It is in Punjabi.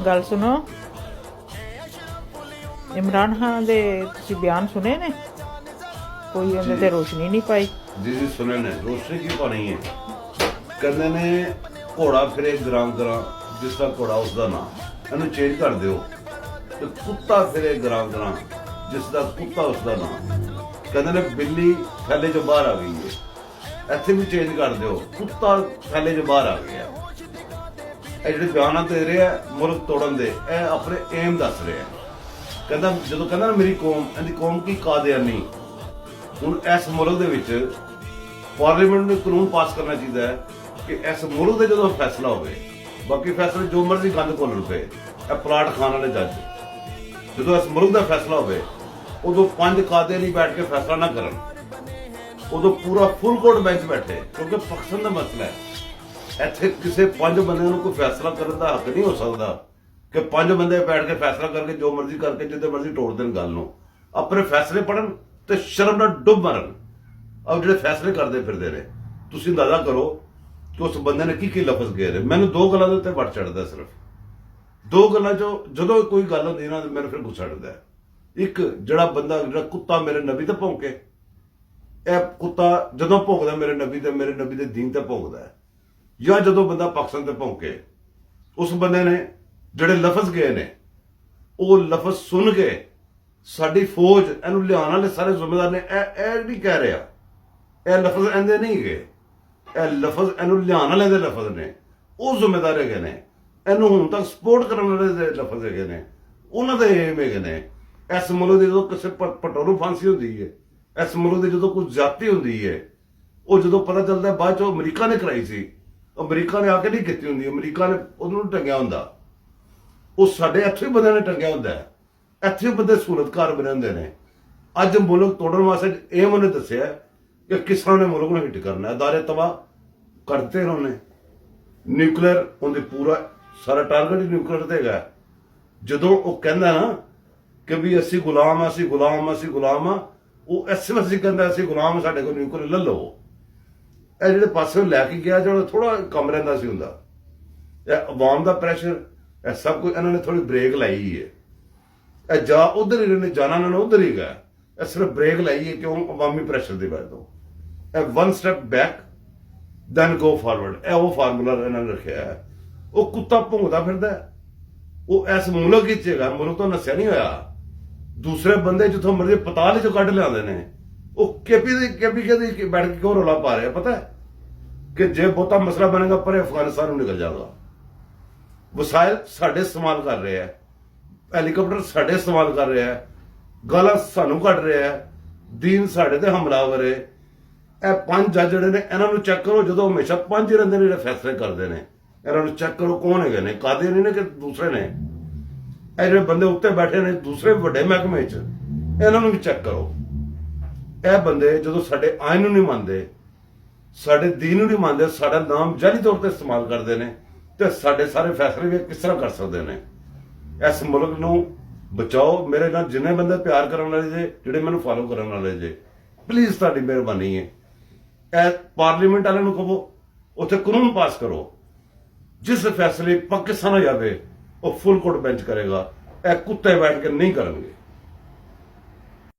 ਗੱਲ ਸੁਣੋ। ਇਮਰਾਨ ਖਾਨ ਦੇ ਤੁਸੀਂ ਬਿਆਨ ਸੁਣੇ ਨੇ? ਕੋਈ ਉਹਦੇ ਤੇ ਰੋਸ਼ਨੀ ਨਹੀਂ ਪਾਈ। जी जी सुने ने रोशनी की पानी है कहते ने घोड़ा फिरे ग्रां ग्रां जिसका घोड़ा उसका नाम इन्हू चेंज कर दियो ते कुत्ता फिरे ग्रां ग्रां जिसका कुत्ता उसका नाम कहते ने बिल्ली थैले चो बाहर आ गई है इत्थे भी चेंज कर दियो कुत्ता थैले चो बाहर आ गया। ਇਹ ਜਿਹੜੇ ਬਿਆਨ ਦੇ ਰਹੇ ਆ ਮੁਲਕ ਤੋੜਨ ਦੇ ਇਹ ਆਪਣੇ ਏਮ ਦੱਸ ਰਹੇ ਆ। ਕਹਿੰਦਾ ਜਦੋਂ ਕਹਿੰਦਾ ਨਾ ਮੇਰੀ ਕੌਮ ਇਹਦੀ ਕੌਮ ਕੀ ਕਾਦੀਆਨੀ ਹੁਣ ਇਸ ਮੁਲਕ ਦੇ ਵਿੱਚ ਪਾਰਲੀਮੈਂਟ ਨੂੰ ਕਾਨੂੰਨ ਪਾਸ ਕਰਨਾ ਚਾਹੀਦਾ ਹੈ ਕਿ ਇਸ ਮੁਲਕ ਦੇ ਜਦੋਂ ਫੈਸਲਾ ਹੋਵੇ ਬਾਕੀ ਫੈਸਲੇ ਜੋ ਮਰਜ਼ੀ ਗੰਦ ਘੋਲਣ ਪਏ ਇਹ ਪਲਾਟ ਖਾਣ ਵਾਲੇ ਜੱਜ ਜਦੋਂ ਇਸ ਮੁਲਕ ਦਾ ਫੈਸਲਾ ਹੋਵੇ ਉਦੋਂ 5 ਕਾਦੀਆਨੀ ਬੈਠ ਕੇ ਫੈਸਲਾ ਨਾ ਕਰਨ ਉਦੋਂ ਪੂਰਾ ਫੁੱਲ ਕੋਰਟ ਬੈਂਚ ਬੈਠੇ ਕਿਉਂਕਿ ਪਖਸ਼ਨ ਦਾ ਮਸਲਾ ਹੈ। ਇੱਥੇ ਕਿਸੇ 5 ਬੰਦਿਆਂ ਨੂੰ ਕੋਈ ਫੈਸਲਾ ਕਰਨ ਦਾ ਹੱਕ ਨਹੀਂ ਹੋ ਸਕਦਾ ਕਿ 5 ਬੰਦੇ ਬੈਠ ਕੇ ਫੈਸਲਾ ਕਰਕੇ ਜੋ ਮਰਜ਼ੀ ਕਰਕੇ ਜਿੱਦੇ ਮਰਜ਼ੀ ਤੋੜ ਦੇਣ ਗੱਲ ਨੂੰ। ਆਪਣੇ ਫੈਸਲੇ ਪੜਨ ਤੇ ਸ਼ਰਮ ਨਾਲ ਡੁੱਬ ਮਰਨ। ਔਰ ਜਿਹੜੇ ਫੈਸਲੇ ਕਰਦੇ ਫਿਰਦੇ ਨੇ ਤੁਸੀਂ ਅੰਦਾਜ਼ਾ ਕਰੋ ਕਿ ਉਸ ਬੰਦੇ ਨੇ ਕੀ ਲਫ਼ਜ਼ ਕਹੇ ਨੇ। ਮੈਨੂੰ 2 ਗੱਲਾਂ ਦੇ ਉੱਤੇ ਵੱਟ ਚੜਦਾ ਸਿਰਫ 2 ਗੱਲਾਂ ਚੋਂ ਜਦੋਂ ਕੋਈ ਗੱਲ ਹੁੰਦੀ ਨਾ ਮੈਨੂੰ ਫਿਰ ਗੁੱਸਾ ਚੜਦਾ। ਇੱਕ ਜਿਹੜਾ ਬੰਦਾ ਜਿਹੜਾ ਕੁੱਤਾ ਮੇਰੇ ਨਬੀ ਤੇ ਭੌਂਕੇ ਇਹ ਕੁੱਤਾ ਜਦੋਂ ਭੌਂਕਦਾ ਮੇਰੇ ਨਬੀ ਦੇ ਦੀਨ ਤੇ ਭੌਂਕਦਾ ਜਾਂ ਜਦੋਂ ਬੰਦਾ ਪਾਕਿਸਤਾਨ ਤੇ ਭੌਂਕੇ ਉਸ ਬੰਦੇ ਨੇ ਜਿਹੜੇ ਲਫ਼ਜ਼ ਗਏ ਨੇ ਉਹ ਲਫ਼ਜ਼ ਸੁਣ ਕੇ ਸਾਡੀ ਫੌਜ ਇਹਨੂੰ ਲਿਆਉਣ ਵਾਲੇ ਸਾਰੇ ਜ਼ਿੰਮੇਦਾਰ ਨੇ ਇਹ ਨਹੀਂ ਕਹਿ ਰਿਹਾ ਇਹ ਲਫ਼ਜ਼ ਇਹਦੇ ਨਹੀਂ ਗਏ ਇਹ ਲਫ਼ਜ਼ ਇਹਨੂੰ ਲਿਆਉਣ ਵਾਲੇ ਦੇ ਲਫ਼ਜ਼ ਨੇ ਉਹ ਜ਼ਿੰਮੇਦਾਰ ਹੈਗੇ ਨੇ ਇਹਨੂੰ ਹੁਣ ਤੱਕ ਸਪੋਰਟ ਕਰਨ ਵਾਲੇ ਦੇ ਲਫ਼ਜ਼ ਹੈਗੇ ਨੇ ਉਹਨਾਂ ਦੇ ਏਮ ਹੈਗੇ ਨੇ। ਇਸ ਮੁਲਕ ਦੀ ਜਦੋਂ ਕਿਸੇ ਪਟੋਰੂ ਨੂੰ ਫਾਂਸੀ ਹੁੰਦੀ ਹੈ ਇਸ ਮੁਲਕ ਦੀ ਜਦੋਂ ਕੋਈ ਜ਼ਿਆਦਤੀ ਹੁੰਦੀ ਹੈ ਉਹ ਜਦੋਂ ਪਤਾ ਚੱਲਦਾ ਬਾਅਦ ਚੋਂ ਅਮਰੀਕਾ ਨੇ ਕਰਾਈ ਸੀ ਅਮਰੀਕਾ ਨੇ ਆ ਕੇ ਨਹੀਂ ਕੀਤੀ ਹੁੰਦੀ ਅਮਰੀਕਾ ਨੇ ਉਹਨੂੰ ਟੰਗਿਆ ਹੁੰਦਾ ਉਹ ਸਾਡੇ ਇੱਥੇ ਹੀ ਬੰਦਿਆਂ ਨੇ ਟੰਗਿਆ ਹੁੰਦਾ ਇੱਥੇ ਬੰਦੇ ਸਹੂਲਤਕਾਰ ਬਣੇ ਹੁੰਦੇ ਨੇ। ਅੱਜ ਮੁਲਕ ਤੋੜਨ ਵਾਸਤੇ ਇਹ ਉਹਨੇ ਦੱਸਿਆ ਕਿ ਕਿਸ ਤਰ੍ਹਾਂ ਨੇ ਮੁਲਕ ਨੂੰ ਹਿੱਟ ਕਰਨਾ ਹੈ ਅਦਾਰੇ ਤਬਾਹ ਕਰਤੇ ਉਹਨੇ ਨਿਊਕਲੀਅਰ ਉਹਦੇ ਪੂਰਾ ਸਾਰਾ ਟਾਰਗੇਟ ਨਿਊਕਲੀਅਰ ਤੇ ਹੈਗਾ। ਜਦੋਂ ਉਹ ਕਹਿੰਦਾ ਨਾ ਕਿ ਵੀ ਅਸੀਂ ਗੁਲਾਮ ਆ ਉਹ ਐਸੇ ਵਸੇ ਕਹਿੰਦਾ ਅਸੀਂ ਗੁਲਾਮ ਸਾਡੇ ਕੋਲ ਨਿਊਕਲੀਅਰ ਲੈ ਲਓ। ਇਹ ਜਿਹੜੇ ਪਾਸੇ ਲੈ ਕੇ ਗਿਆ ਜਿਹੜਾ ਥੋੜਾ ਕੰਮ ਰਹਿੰਦਾ ਸੀ ਹੁੰਦਾ ਇਹ ਆਵਾਮ ਦਾ ਪ੍ਰੈਸ਼ਰ ਇਹ ਸਭ ਕੁਝ ਇਹਨਾਂ ਨੇ ਥੋੜੀ ਬ੍ਰੇਕ ਲਾਈ ਹੈ। ਇਹ ਜਾ ਉਧਰ ਹੀ ਨੇ ਜਾਣਾ ਨਾ ਉਧਰ ਹੀ ਗਿਆ ਇਹ ਸਿਰਫ ਬ੍ਰੇਕ ਲਾਈ ਹੈ ਕਿਉਂ ਆਵਾਮੀ ਪ੍ਰੈਸ਼ਰ ਦੀ ਵਜ੍ਹਾ ਤੋਂ। ਇਹ 1 step back then go forward ਇਹ ਉਹ ਫਾਰਮੂਲਾ ਇਹਨਾਂ ਨੇ ਰੱਖਿਆ ਹੈ। ਉਹ ਕੁੱਤਾ ਭੌਂਕਦਾ ਫਿਰਦਾ ਉਹ ਇਸ ਮੁਲਕ ਵਿੱਚ ਹੈਗਾ ਮੁਲਕ ਤੋਂ ਨਸਿਆ ਨਹੀਂ ਹੋਇਆ। ਦੂਸਰੇ ਬੰਦੇ ਜਿੱਥੋਂ ਮਰਜ਼ੀ ਪਤਾਲ ਚੋਂ ਕੱਢ ਲਿਆਉਂਦੇ ਨੇ ਉਹ ਕੇਪੀ ਕੇ ਬੈਠ ਕੇ ਕਿਉਂ ਰੌਲਾ ਪਾ ਰਿਹਾ ਪਤਾ ਕਿ ਜੇ ਬਹੁਤਾ ਮਸਲਾ ਬਣੇਗਾ ਪਰ ਅਫਗਾਨਿਸਤਾਨ ਨੂੰ ਨਿਕਲ ਜਾਊਗਾ। ਵਸਾਇਲ ਸਾਡੇ ਇਸਤੇਮਾਲ ਕਰ ਰਹੇ ਆ ਹੈਲੀਕਾਪਟਰ ਸਾਡੇ ਇਸਤੇਮਾਲ ਕਰ ਰਿਹਾ ਗਾਲਾਂ ਸਾਨੂੰ ਕੱਢ ਰਿਹਾ ਦੀਨ ਸਾਡੇ ਤੇ ਹਮਲਾਵਰ ਹੈ। ਇਹ 5 ਜੱਜ ਜਿਹੜੇ ਨੇ ਇਹਨਾਂ ਨੂੰ ਚੈੱਕ ਕਰੋ ਜਦੋਂ ਹਮੇਸ਼ਾ 5 ਹੀ ਰਹਿੰਦੇ ਨੇ ਜਿਹੜੇ ਫੈਸਲੇ ਕਰਦੇ ਨੇ ਇਹਨਾਂ ਨੂੰ ਚੈੱਕ ਕਰੋ ਕੌਣ ਹੈਗੇ ਨੇ ਕਾਦੇ ਨਹੀਂ ਨੇ ਕਿ ਦੂਸਰੇ ਨੇ ਇਹ ਜਿਹੜੇ ਬੰਦੇ ਉੱਤੇ ਬੈਠੇ ਨੇ ਦੂਸਰੇ ਵੱਡੇ ਮਹਿਕਮੇ 'ਚ ਇਹਨਾਂ ਨੂੰ ਵੀ ਚੈੱਕ ਕਰੋ। ਇਹ ਬੰਦੇ ਜਦੋਂ ਸਾਡੇ ਆਇਨ ਨੂੰ ਨਹੀਂ ਮੰਨਦੇ ਸਾਡੇ ਦੀਨ ਨੂੰ ਨਹੀਂ ਮੰਨਦੇ ਸਾਡਾ ਨਾਮ ਜਾਲੀ ਤੌਰ ਤੇ ਇਸਤੇਮਾਲ ਕਰਦੇ ਨੇ ਤੇ ਸਾਡੇ ਸਾਰੇ ਫੈਸਲੇ ਵੀ ਕਿਸ ਤਰ੍ਹਾਂ ਕਰ ਸਕਦੇ ਨੇ। ਇਸ ਮੁਲਕ ਨੂੰ ਬਚਾਓ। ਮੇਰੇ ਨਾਲ ਜਿੰਨੇ ਬੰਦੇ ਪਿਆਰ ਕਰਨ ਵਾਲੇ ਜੇ ਜਿਹੜੇ ਮੈਨੂੰ ਫਾਲੋ ਕਰਨ ਵਾਲੇ ਜੇ ਪਲੀਜ਼ ਤੁਹਾਡੀ ਮਿਹਰਬਾਨੀ ਹੈ ਇਹ ਪਾਰਲੀਮੈਂਟ ਵਾਲਿਆਂ ਨੂੰ ਕਹੋ ਉੱਥੇ ਕਾਨੂੰਨ ਪਾਸ ਕਰੋ ਜਿਸ ਫੈਸਲੇ ਪਾਕਿਸਤਾਨ ਹੋ ਜਾਵੇ ਉਹ ਫੁੱਲ ਕੋਰਟ ਬੈਂਚ ਕਰੇਗਾ ਇਹ ਕੁੱਤੇ ਬੈਠ ਕੇ ਨਹੀਂ ਕਰਨਗੇ।